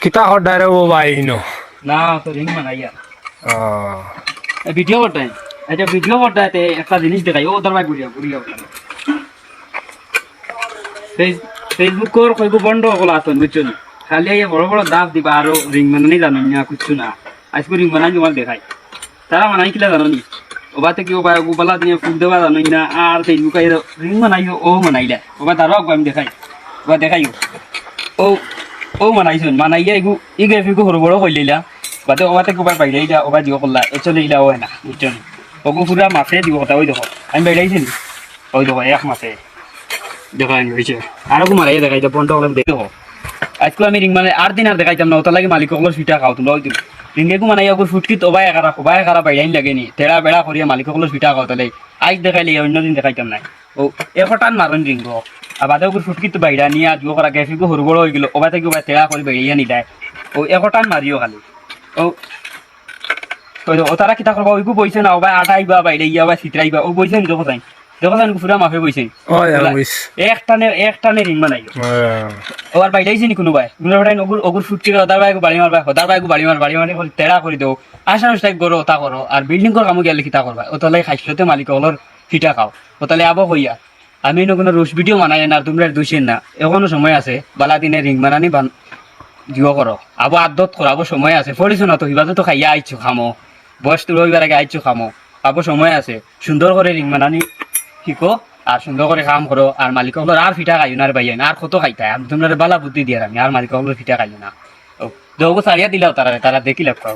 কিতা হড্ডায় রে ও ভাই নো না তো রিং বানাইয়া ভিডিও করতে এটা ভিডিও করতে একটা জিনিস দেখাই ও দরবার ঘুরিয়া ঘুরিয়া ফেসবুক কর কইব বন্ধ হল আতন বুঝছো খালি এই বড় বড় দাব দিবা আর রিং বানানি জানো না কিছু না আজকে রিং বানাই তোমার দেখাই তারা বানাই কিলা জানো নি ওবাতে কি ওবা গোবালা দিয়ে ফুল দেবা জানো না আর ফেসবুক আই রিং বানাইও ও বানাইলা ওবা দাঁড়ো আমি দেখাই ওবা দেখাইও ও ও মানাইছুন মানাইয়া এগু ইগে ফিগু হরু বড় কইলিলা বাদে ওবাতে কোবার বাইরে ইলা ওবা দিও কল্লা এচলে ইলা হয় না বুঝছেন ওগু পুরা মাফে দিব কথা ওই দেখো আমি বাইরেইছি ওই দেখো এক মাসে দেখাই হইছে আর কো মারাই দেখাই তো বন্ধ হলে দেখো আজকে আমি রিং মানে 8 দিন আর দেখাইতাম না ওটা লাগি মালিক ওগুলো সুইটা খাও তুমি ওই দিন রিঙ্গে কো মানাইয়া ওগু ফুটকি তোবা একারা বাইরাইন লাগেনি তেড়া বেড়া করিয়া মালিক ওগুলো সুইটা খাও তাহলে আজ দেখাইলি অন্য দিন দেখাইতাম না ও এফটান মারন রিঙ্গ আবাদে ওগুলো ফুটকি তো বাইরা নিয়া জুও করা গেফিগু হরু বড় হই গেল ওবা থেকে ওবা তেড়া করে বাইরাইয়া নিদায় ও এফটান মারিও খালি ও ও তারা কিতা করবা ওইগু বইছে না ওবা আটাইবা বাইরাইয়া ওবা সিতরাইবা ও বইছে নি দেখো তাই দেখো তাই পুরা মাফে বইছে একটানে রিং বানাইও ওর বাইরাইছে নি কোনো ভাই ওগুর ফুটকি ওদার বাইগু বাড়ি মারবা ওদার বাইগু বাড়ি মারি তেড়া করে দেও আশা স্টাইক করো ওটা করো আর বিল্ডিং কর কামু গেলে কিতা করবা ও তাহলে খাইছতে মালিক ওলর ফিটা খাও ও তাহলে আবো হইয়া আমি কোনো রোজ ভিডিও বানাই না তোমরা দুইছেন না এখনো সময় আছে বালা দিনে রিং বানানি জিও করো আবো আদত করো আবো সময় আছে পড়িছো না তো হিবাতে তো খাইয়া আইছো খামো বয়স তো রবিবার আগে আইছো খামো আবো সময় আছে সুন্দর করে রিং বানানি শিখো আর সুন্দর করে কাম করো আর মালিক আর ফিটা খাইও না আর ভাইয়া আর কত খাইতা আমি তোমরা বালা বুদ্ধি দিয়ে আমি আর মালিক ফিটা খাইও না ও যোগ সারিয়া দিলাও তারা দেখি লাগতো